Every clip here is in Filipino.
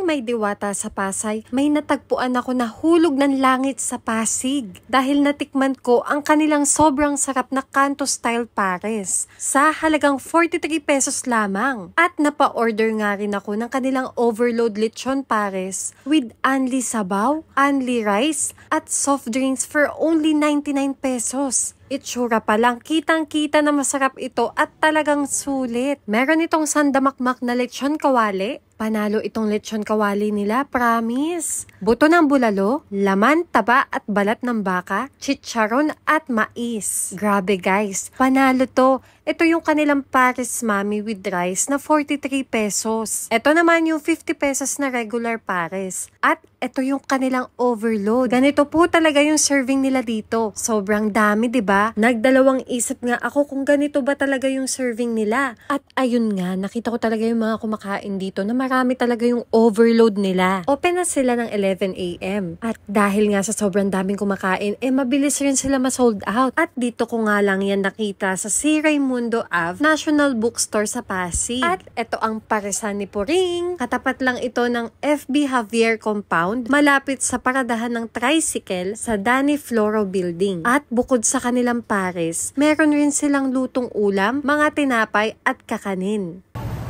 may diwata sa Pasay, may natagpuan ako na hulog ng langit sa Pasig. Dahil natikman ko ang kanilang sobrang sarap na kanto style pares sa halagang 43 pesos lamang. At napa-order nga rin ako ng kanilang overload lechon pares with only sabaw, only rice, at soft drinks for only 99 pesos. Itsura pa lang, kitang-kita na masarap ito at talagang sulit. Meron itong sandamakmak na lechon kawali. Panalo itong lechon kawali nila, promise. Buto ng bulalo, laman, taba at balat ng baka, chicharon at mais. Grabe guys, panalo to. Ito yung kanilang pares mami with rice na 43 pesos. Ito naman yung 50 pesos na regular pares. At ito yung kanilang overload. Ganito po talaga yung serving nila dito. Sobrang dami, 'di ba? Nagdalawang isip nga ako kung ganito ba talaga yung serving nila. At ayun nga, nakita ko talaga yung mga kumakain dito na marami talaga yung overload nila. Open na sila ng 11 AM. At dahil nga sa sobrang daming kumakain, mabilis rin sila ma-sold out. At dito ko nga lang yan nakita sa C. Raimundo Ave National Bookstore sa Pasig. At ito ang paresan ni Puring. Katapat lang ito ng FB Javier Compound, malapit sa paradahan ng tricycle sa Danny Floro Building. At bukod sa kanilang pares, meron rin silang lutong ulam, mga tinapay at kakanin.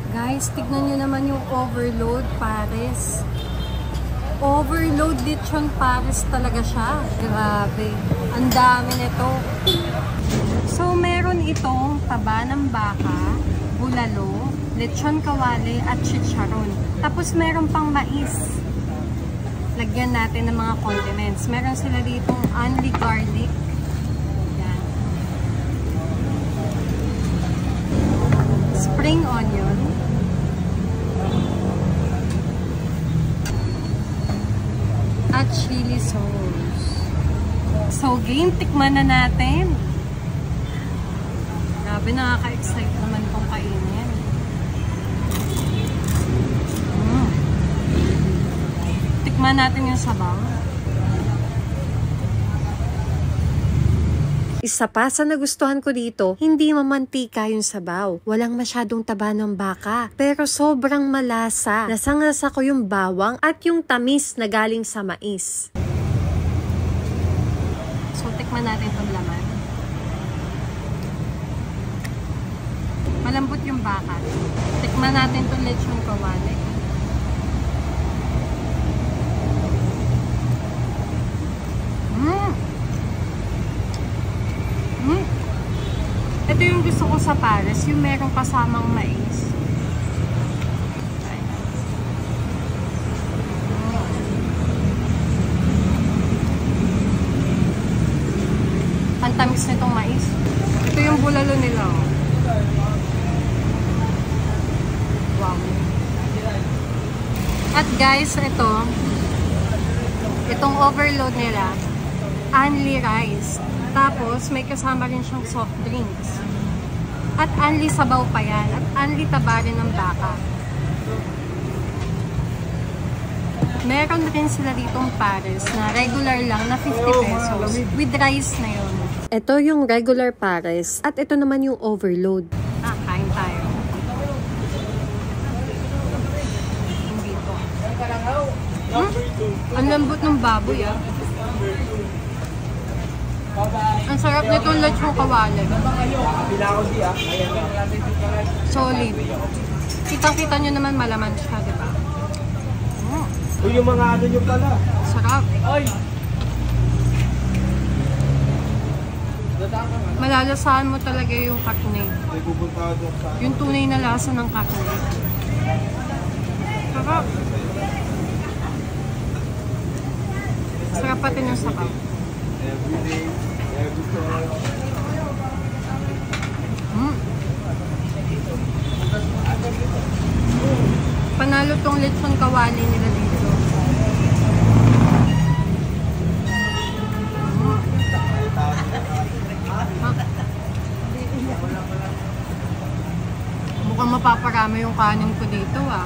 Guys, tignan nyo naman yung overload pares. Overload lechon pares talaga siya. Grabe. Ang dami nito. So, meron itong taba ng baka, bulalo, lechon kawali at chicharon. Tapos, meron pang mais. Lagyan natin ng mga condiments. Meron sila ditong only garlic. Yan. Spring onion. At chili sauce. So, game, tikman na natin. Grabe, nakaka-excite naman itong kainin. Tikman natin yung sabaw. Isa pa sa nagustuhan ko dito, hindi mamantika yung sabaw. Walang masyadong taba ng baka, pero sobrang malasa. Nasangasa ko yung bawang at yung tamis na galing sa mais. So, tikman natin itong laman. Malambot yung baka. Tikman natin itong lechon kawali. Ito yung gusto ko sa pares, yung merong kasamang mais. Ang tamis nitong mais. Ito yung bulalo nila. Wow. At guys, itong overload nila, only rice. Tapos, may kasama rin siyang soft drinks. At only sabaw pa yan. At only taba rin ng baka. Meron rin sila ditong pares na regular lang na 50 pesos. With rice na yun. Ito yung regular pares. At ito naman yung overload. Kain tayo. Hindi to. Ang lambot ng baboy ah. Ang sarap nitong lechon kawali. Solid. Kitang-kita nyo naman malaman siya, diba? Yung mga ano nyo pala. Sarap. Malalasahan mo talaga yung karne. Yung tunay na lasa ng karne. Sarap. Sarap pati ng sabaw. Panalo tong lechon kawali nila dito. Mukhang mapaparami yung kanin ko dito ah.